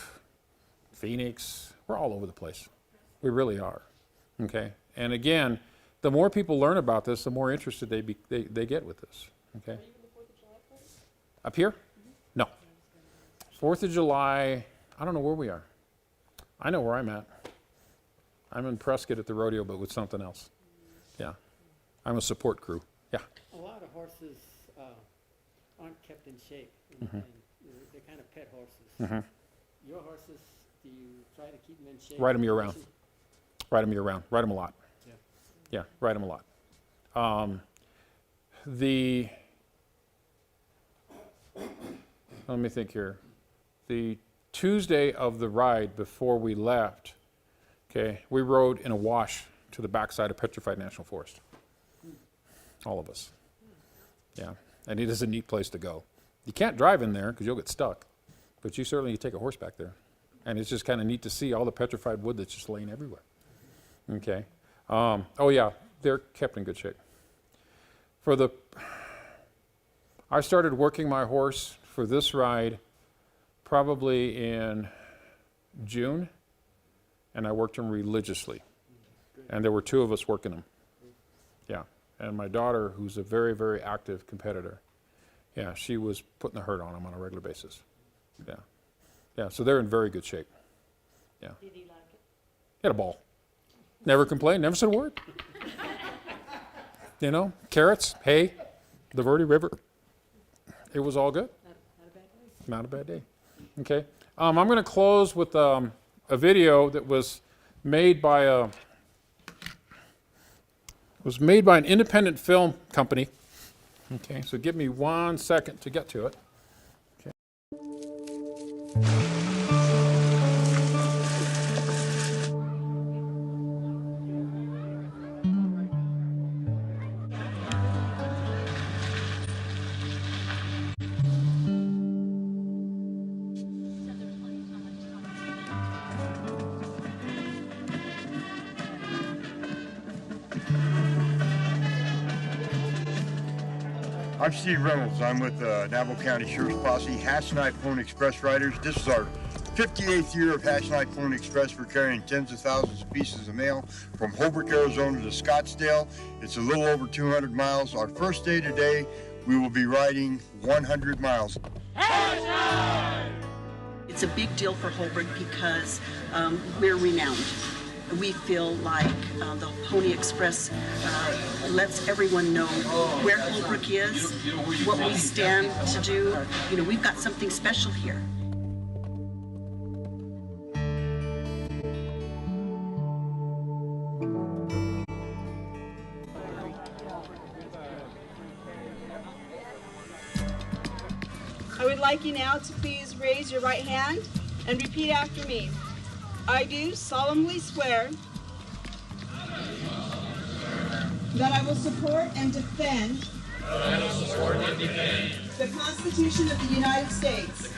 Phoenix, we're all over the place. We really are, okay? And again, the more people learn about this, the more interested they get with this, okay? Up here? No. 4th of July, I don't know where we are. I know where I'm at. I'm in Prescott at the rodeo, but with something else. Yeah. I'm a support crew. Yeah. A lot of horses aren't kept in shape, and they're kind of pet horses. Your horses, do you try to keep them in shape? Ride them year-round. Ride them year-round. Ride them a lot. Yeah. Yeah, ride them a lot. Let me think here. The Tuesday of the ride before we left, okay, we rode in a wash to the backside of Petrified National Forest. All of us. Yeah, and it is a neat place to go. You can't drive in there because you'll get stuck, but you certainly take a horseback there. And it's just kind of neat to see all the petrified wood that's just laying everywhere. Okay. Oh yeah, they're kept in good shape. I started working my horse for this ride probably in June, and I worked him religiously. And there were 2 of us working him. Yeah. And my daughter, who's a very, very active competitor, yeah, she was putting the hurt on him on a regular basis. Yeah. Yeah, so they're in very good shape. Yeah. Did he like it? He had a ball. Never complained, never said a word. You know, carrots, hay, the Verde River. It was all good. Not a bad day. Not a bad day. Okay. I'm going to close with a video that was made by an independent film company. Okay, so give me 1 second to get to it. Okay. I'm Steve Reynolds. I'm with Navajo County Sheriff's Posse, Hatch Night Pony Express Riders. This is our 58th year of Hatch Night Pony Express. We're carrying tens of thousands of pieces of mail from Holbrook, Arizona to Scottsdale. It's a little over 200 miles. Our first day today, we will be riding 100 miles. It's a big deal for Holbrook because we're renowned. We feel like the Pony Express lets everyone know where Holbrook is, what we stand to do. You know, we've got something special here. I would like you now to please raise your right hand and repeat after me. I do solemnly swear that I will support and defend the Constitution of the United States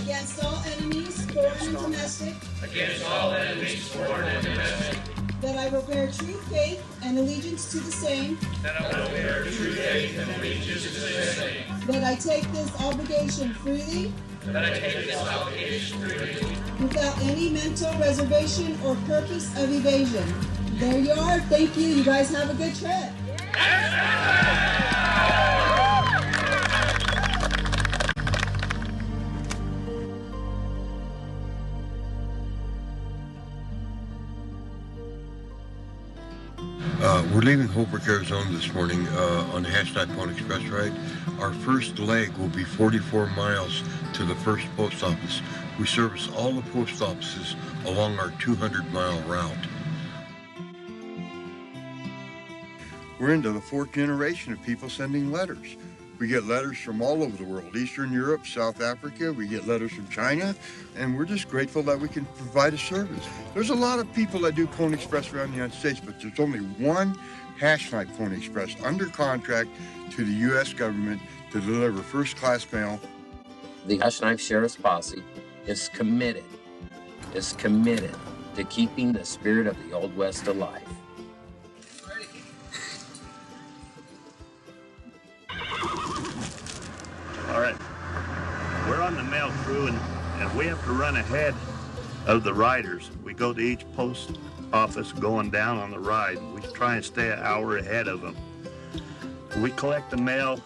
against all enemies, foreign and domestic, that I will bear true faith and allegiance to the same, that I take this obligation freely without any mental reservation or purpose of evasion. There you are. Thank you. You guys have a good trip. We're leaving Holbrook, Arizona this morning on the Hash Knife Pony Express ride. Our first leg will be 44 miles to the first post office. We service all the post offices along our 200-mile route. We're into the 4th generation of people sending letters. We get letters from all over the world, Eastern Europe, South Africa. We get letters from China, and we're just grateful that we can provide a service. There's a lot of people that do Pony Express around the United States, but there's only one Hash Knife Pony Express under contract to the U.S. government to deliver first-class mail. The Hash Knife Sheriff's Posse is committed to keeping the spirit of the Old West alive. All right, we're on the mail crew and we have to run ahead of the riders. We go to each post office going down on the ride. We try and stay an hour ahead of them. We collect the mail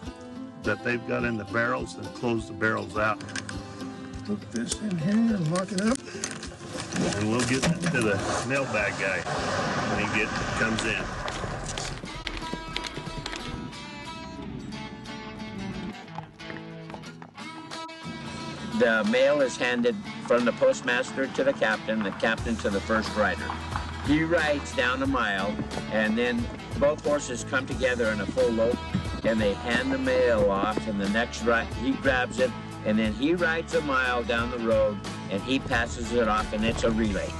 that they've got in the barrels and close the barrels out. Put this in here and lock it up. And we'll get to the mailbag guy when he comes in. The mail is handed from the postmaster to the captain to the first rider. He rides down a mile, and then both horses come together in a full lope, and they hand the mail off, and the next he grabs it, and then he rides a mile down the road, and he passes it off, and it's a relay.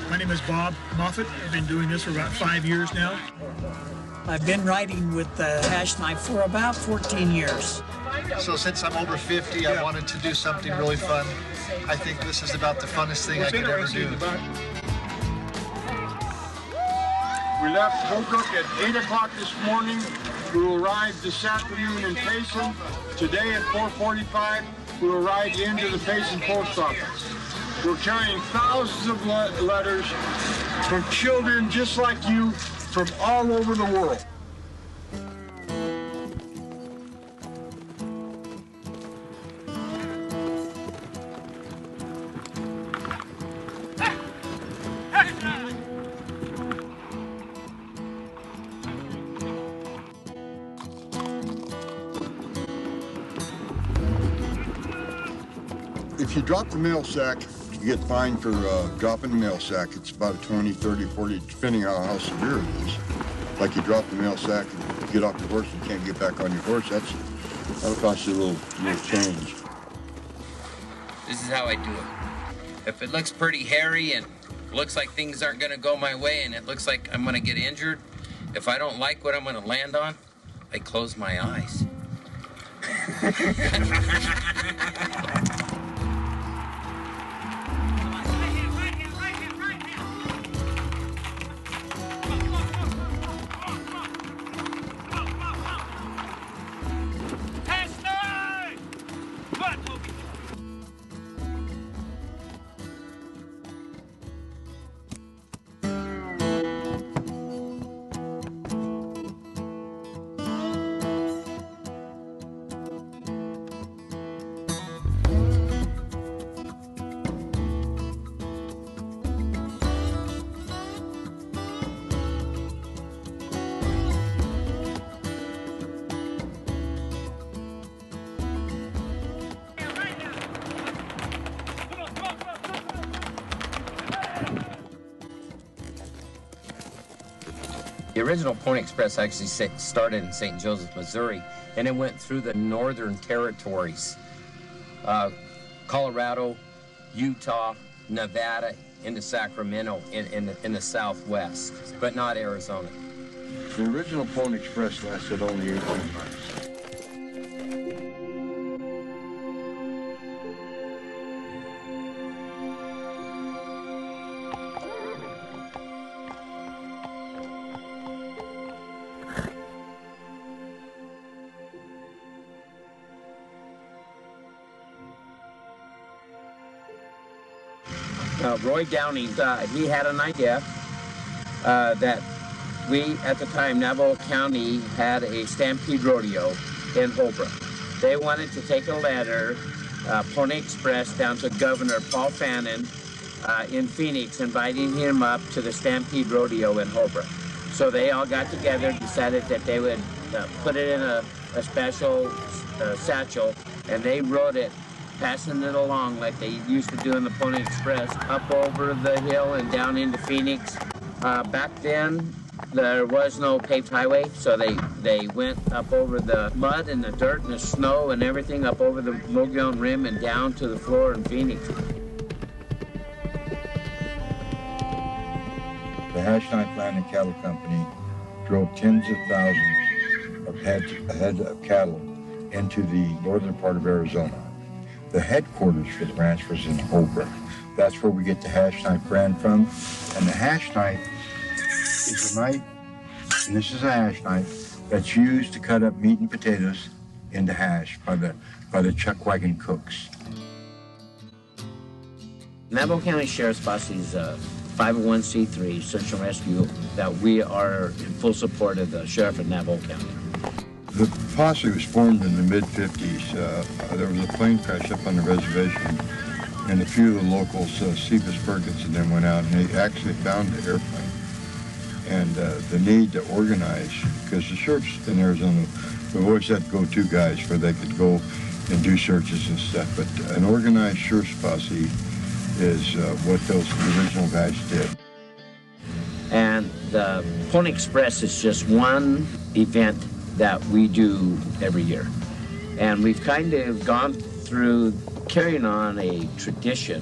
My name is Bob Moffett. I've been doing this for about 5 years now. I've been riding with the Hash Knife for about 14 years. So since I'm over 50, I wanted to do something really fun. I think this is about the funnest thing I could ever do. We left Holbrook at 8 o'clock this morning. We will arrive this afternoon in Payson. Today at 4:45, we will ride into the Payson post office. We're carrying thousands of letters from children just like you from all over the world. If you drop the mail sack, you get fined for dropping the mail sack. It's about a 20, 30, 40, depending on how severe it is. Like you drop the mail sack and get off your horse and can't get back on your horse, that'll cost you a little change. This is how I do it. If it looks pretty hairy and looks like things aren't going to go my way and it looks like I'm going to get injured, if I don't like what I'm going to land on, I close my eyes. The original Pony Express actually started in St. Joseph, Missouri, and it went through the northern territories, Colorado, Utah, Nevada, into Sacramento in the southwest, but not Arizona. The original Pony Express lasted only 18 months. Roy Downing, he had an idea that we, at the time, Navajo County had a Stampede Rodeo in Holbrook. They wanted to take a letter, Pony Express, down to Governor Paul Fannin in Phoenix, inviting him up to the Stampede Rodeo in Holbrook. So they all got together, decided that they would put it in a special satchel, and they rode it, passing it along like they used to do in the Pony Express, up over the hill and down into Phoenix. Back then, there was no paved highway, so they went up over the mud and the dirt and the snow and everything, up over the Mogollon Rim and down to the floor in Phoenix. The Hash Knife Land and Cattle Company drove tens of thousands of head of cattle into the northern part of Arizona. The headquarters for the ranch was in Holbrook. That's where we get the Hash Knife brand from. And the hash knife is a knife, and this is a hash knife, that's used to cut up meat and potatoes into hash by the chuck wagon cooks. Navajo County Sheriff's Posse is a 501c3 search and rescue that we are in full support of the Sheriff of Navajo County. The posse was formed in the mid-50s. There was a plane crash up on the reservation, and a few of the locals, Cephas Ferguson, then went out and they actually found the airplane. And the need to organize, because the sheriffs in Arizona, we've always had go-to guys where they could go and do searches and stuff, but an organized sheriff's posse is what those original guys did. And the Pony Express is just one event that we do every year. And we've kind of gone through carrying on a tradition,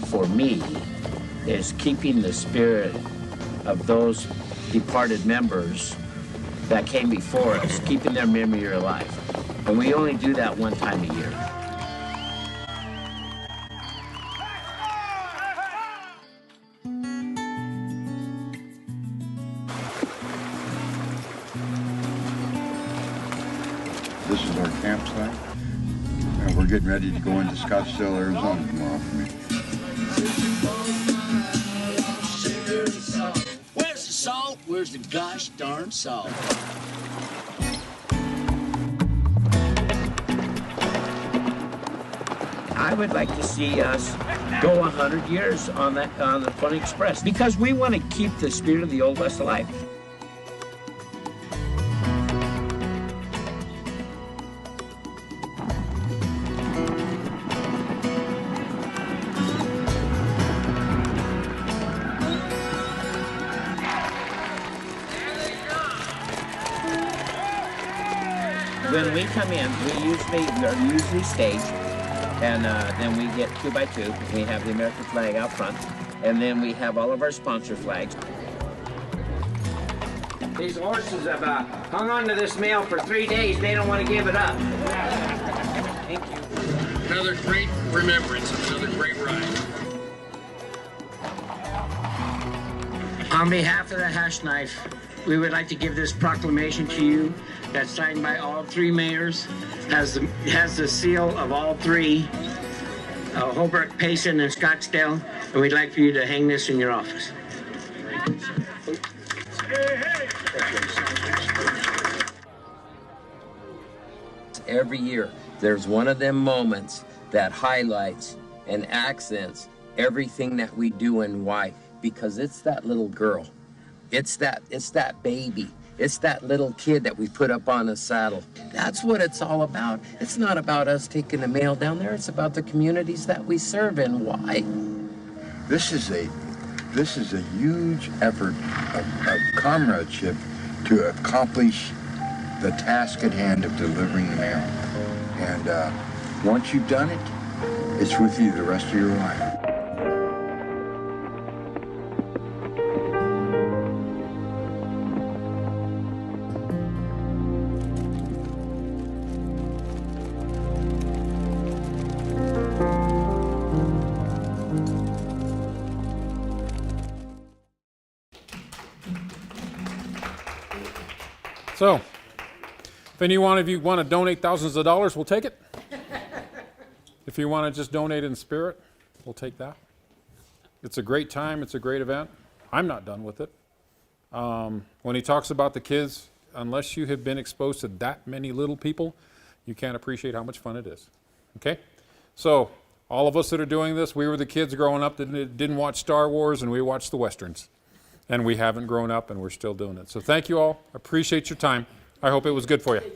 for me, is keeping the spirit of those departed members that came before us, keeping their memory alive. And we only do that one time a year. This is our campsite, and we're getting ready to go into Scottsdale, Arizona tomorrow. Where's the salt? Where's the gosh darn salt? I would like to see us go 100 years on the Pony Express, because we want to keep the spirit of the Old West alive. When we come in, we are usually staged, and then we get 2 by 2. We have the American flag out front, and then we have all of our sponsor flags. These horses have hung on to this mail for 3 days. They don't want to give it up. Thank you. Another great remembrance of another great ride. On behalf of the Hash Knife, we would like to give this proclamation to you that's signed by all 3 mayors, has the seal of all 3, Holbrook, Payson, and Scottsdale, and we'd like for you to hang this in your office. Every year, there's one of them moments that highlights and accents everything that we do and why, because it's that little girl. It's that baby. It's that little kid that we put up on a saddle. That's what it's all about. It's not about us taking the mail down there. It's about the communities that we serve and why. This is a huge effort of comradeship to accomplish the task at hand of delivering the mail. And once you've done it, it's with you the rest of your life. So, if any one of you want to donate thousands of dollars, we'll take it. If you want to just donate in spirit, we'll take that. It's a great time. It's a great event. I'm not done with it. When he talks about the kids, unless you have been exposed to that many little people, you can't appreciate how much fun it is. Okay? So, all of us that are doing this, we were the kids growing up that didn't watch Star Wars, and we watched the Westerns. And we haven't grown up, and we're still doing it. So thank you all. Appreciate your time. I hope it was good for you.